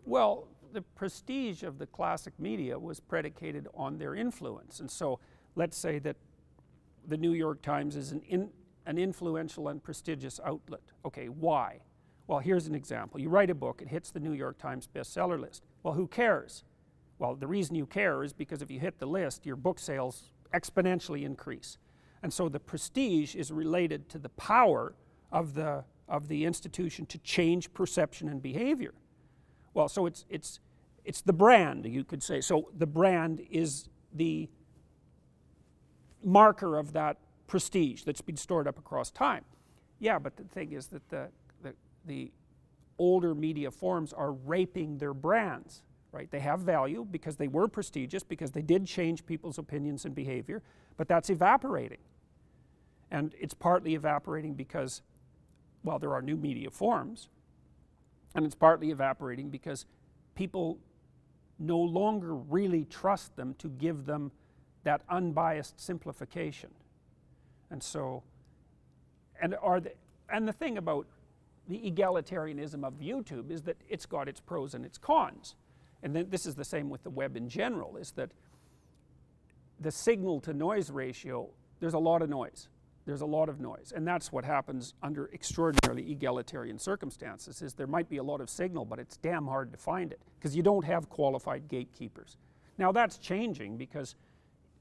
Well, the prestige of the classic media was predicated on their influence. And so let's say that the New York Times is an influential and prestigious outlet. Okay, why? Well, here's an example. You write a book, it hits the New York Times bestseller list. Well, who cares? Well, the reason you care is because if you hit the list, your book sales exponentially increase. And so the prestige is related to the power of the institution to change perception and behavior. Well, so it's the brand, you could say. So the brand is the marker of that prestige that's been stored up across time. Yeah, but the thing is that the older media forms are raping their brands, right? They have value because they were prestigious, because they did change people's opinions and behavior, but that's evaporating. And it's partly evaporating because, well, there are new media forms, and it's partly evaporating because people no longer really trust them to give them that unbiased simplification. And so, and the thing about the egalitarianism of YouTube is that it's got its pros and its cons. And then this is the same with the web in general, is that the signal to noise ratio, there's a lot of noise. There's a lot of noise, and that's what happens under extraordinarily egalitarian circumstances, is there might be a lot of signal, but it's damn hard to find it because you don't have qualified gatekeepers. Now that's changing because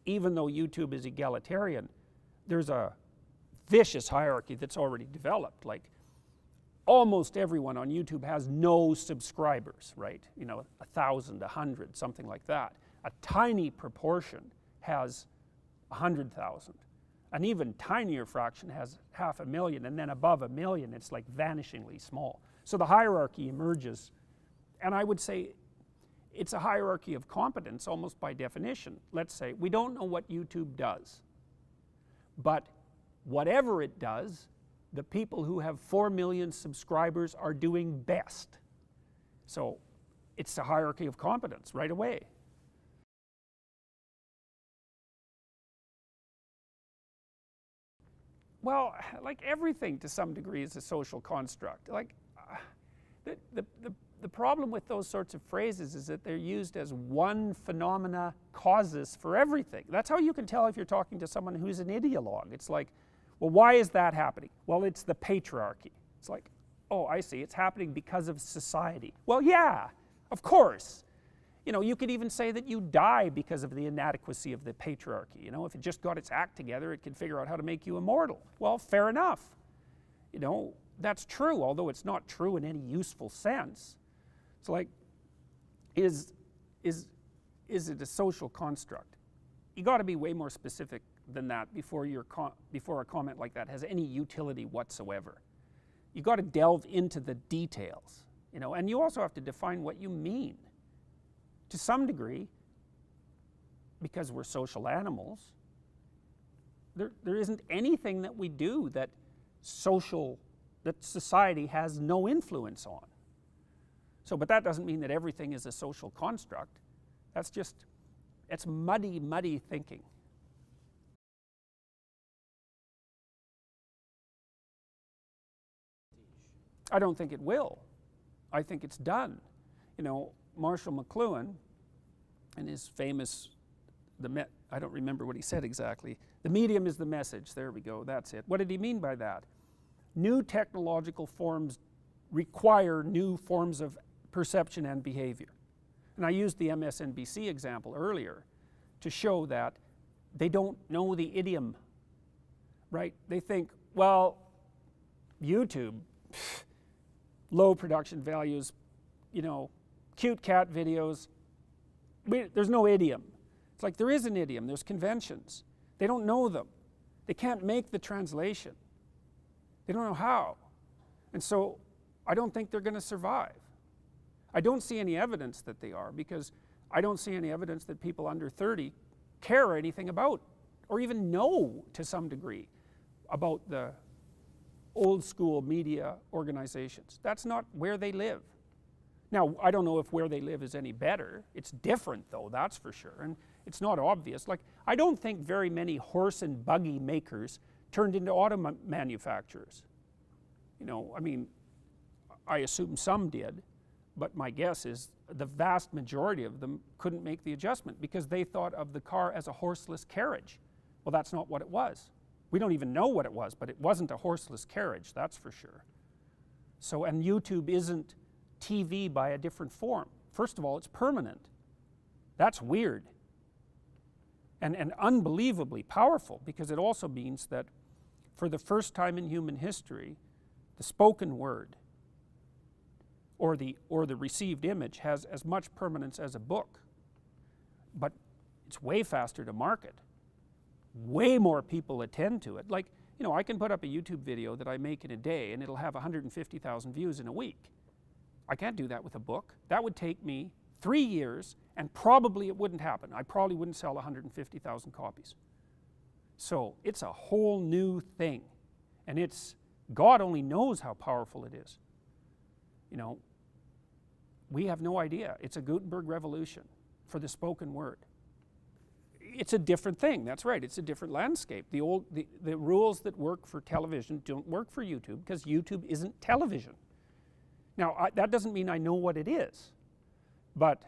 even though YouTube is egalitarian, there's a vicious hierarchy that's already developed. Like almost everyone on YouTube has no subscribers, right? You know, 1,000, 100, something like that. A tiny proportion has 100,000. An even tinier fraction has 500,000, and then above 1 million it's like vanishingly small. So the hierarchy emerges, and I would say it's a hierarchy of competence almost by definition. Let's say we don't know what YouTube does, but whatever it does, the people who have 4 million subscribers are doing best. So it's a hierarchy of competence right away. Well, like everything to some degree is a social construct. Like the problem with those sorts of phrases is that they're used as one phenomena causes for everything. That's how you can tell if you're talking to someone who's an ideologue. It's like, well, why is that happening? Well, it's the patriarchy. It's like, oh, I see, it's happening because of society. Well, yeah, of course. You know, you could even say that you die because of the inadequacy of the patriarchy. You know, if it just got its act together, it could figure out how to make you immortal. Well, fair enough. You know, that's true, although it's not true in any useful sense. It's like, is it a social construct? You got to be way more specific than that before a comment like that has any utility whatsoever. You got to delve into the details, you know, and you also have to define what you mean. To some degree, because we're social animals, there isn't anything that we do that society has no influence on. So, but that doesn't mean that everything is a social construct. That's just, it's muddy, muddy thinking. I don't think it will. I think it's done. You know, Marshall McLuhan, and his famous, I don't remember what he said exactly. The medium is the message. There we go. That's it. What did he mean by that? New technological forms require new forms of perception and behavior. And I used the MSNBC example earlier to show that they don't know the idiom, right? They think, well, YouTube, low production values, you know, cute cat videos, there's no idiom. It's like there is an idiom, there's conventions. They don't know them. They can't make the translation. They don't know how. And so I don't think they're going to survive. I don't see any evidence that they are, because I don't see any evidence that people under 30 care anything about, or even know to some degree, about the old school media organizations. That's not where they live. Now, I don't know if where they live is any better. It's different though, that's for sure, and it's not obvious. Like, I don't think very many horse and buggy makers turned into auto manufacturers. You know, I mean, I assume some did, but my guess is the vast majority of them couldn't make the adjustment because they thought of the car as a horseless carriage. Well, that's not what it was. We don't even know what it was, but it wasn't a horseless carriage, that's for sure. So, and YouTube isn't TV by a different form. First of all, it's permanent. That's weird. And unbelievably powerful, because it also means that for the first time in human history, the spoken word or the received image has as much permanence as a book. But it's way faster to market. Way more people attend to it. Like, you know, I can put up a YouTube video that I make in a day and it'll have 150,000 views in a week. I can't do that with a book. That would take me 3 years, and probably it wouldn't happen. I probably wouldn't sell 150,000 copies. So it's a whole new thing, and it's, God only knows how powerful it is. You know, we have no idea. It's a Gutenberg revolution for the spoken word. It's a different thing, that's right, it's a different landscape. The rules that work for television don't work for YouTube because YouTube isn't television. Now, that doesn't mean I know what it is, but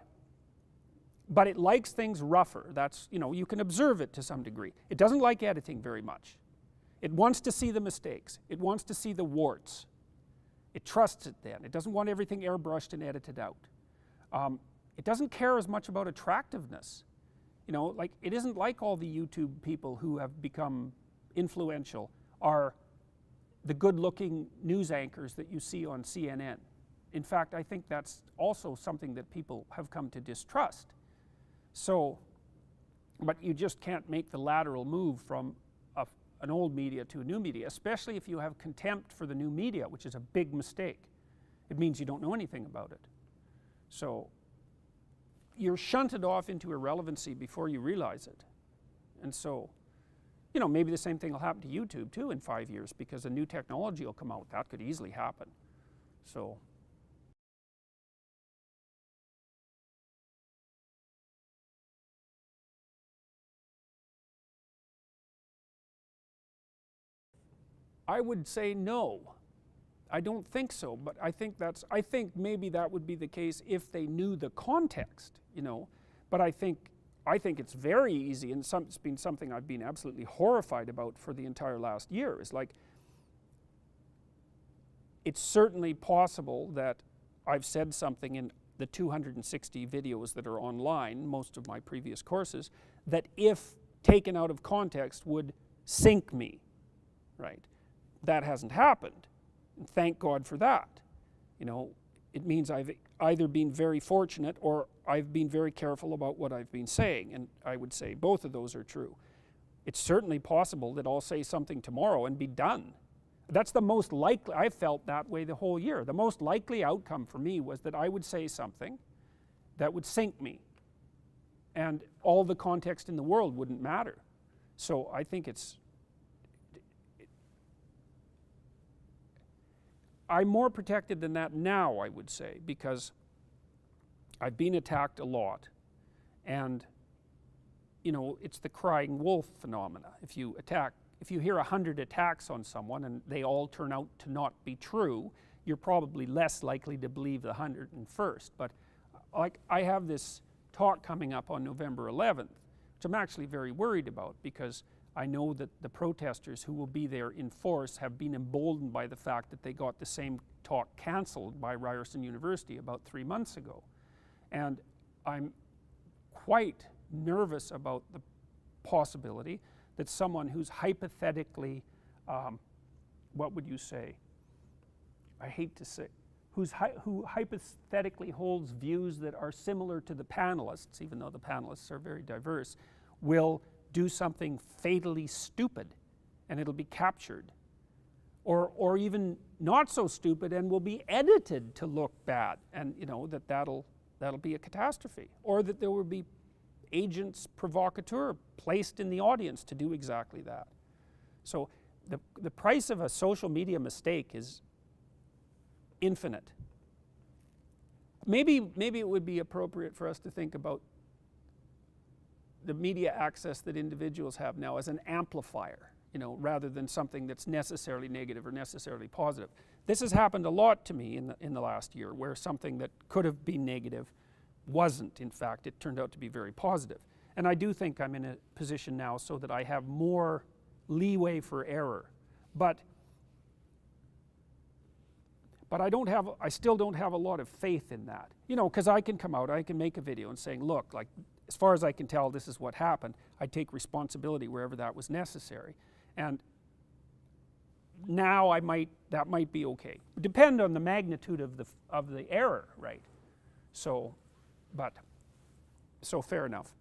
it likes things rougher. That's, you know, you can observe it to some degree. It doesn't like editing very much. It wants to see the mistakes. It wants to see the warts. It trusts it then. It doesn't want everything airbrushed and edited out. It doesn't care as much about attractiveness. You know, like, it isn't like all the YouTube people who have become influential are the good-looking news anchors that you see on CNN. In fact, I think that's also something that people have come to distrust. So, but you just can't make the lateral move from an old media to a new media, especially if you have contempt for the new media, which is a big mistake. It means you don't know anything about it. So you're shunted off into irrelevancy before you realize it. And so, you know, maybe the same thing will happen to YouTube too in 5 years because a new technology will come out. That could easily happen. So. I would say no. I don't think so, but I think maybe that would be the case if they knew the context, you know. But I think it's very easy, and it's been something I've been absolutely horrified about for the entire last year, is like, it's certainly possible that I've said something in the 260 videos that are online, most of my previous courses, that if taken out of context would sink me, right? That hasn't happened, and thank God for that. You know, it means I've either been very fortunate or I've been very careful about what I've been saying, and I would say both of those are true. It's certainly possible that I'll say something tomorrow and be done. That's the most likely. I've felt that way the whole year. The most likely outcome for me was that I would say something that would sink me, and all the context in the world wouldn't matter. So I think I'm more protected than that now, I would say, because I've been attacked a lot, and, you know, it's the crying wolf phenomena. If you hear 100 attacks on someone and they all turn out to not be true, you're probably less likely to believe the 101st. But like, I have this talk coming up on November 11th, which I'm actually very worried about, because I know that the protesters who will be there in force have been emboldened by the fact that they got the same talk canceled by Ryerson University about 3 months ago. And I'm quite nervous about the possibility that someone who's hypothetically, what would you say? I hate to say, who hypothetically holds views that are similar to the panelists, even though the panelists are very diverse, will do something fatally stupid and it'll be captured, or even not so stupid and will be edited to look bad, and you know that'll be a catastrophe, or that there will be agents provocateur placed in the audience to do exactly that. So the price of a social media mistake is infinite. Maybe it would be appropriate for us to think about the media access that individuals have now as an amplifier. you know, rather than something that's necessarily negative or necessarily positive. This has happened a lot to me in the last year, where something that could have been negative wasn't. In fact, it turned out to be very positive. And I do think I'm in a position now so that I have more leeway for error. But I still don't have a lot of faith in that. You know, because I can come out, I can make a video and saying, look, like, as far as I can tell, this is what happened. I take responsibility wherever that was necessary. And now that might be okay. Depend on the magnitude of the error, right? So fair enough.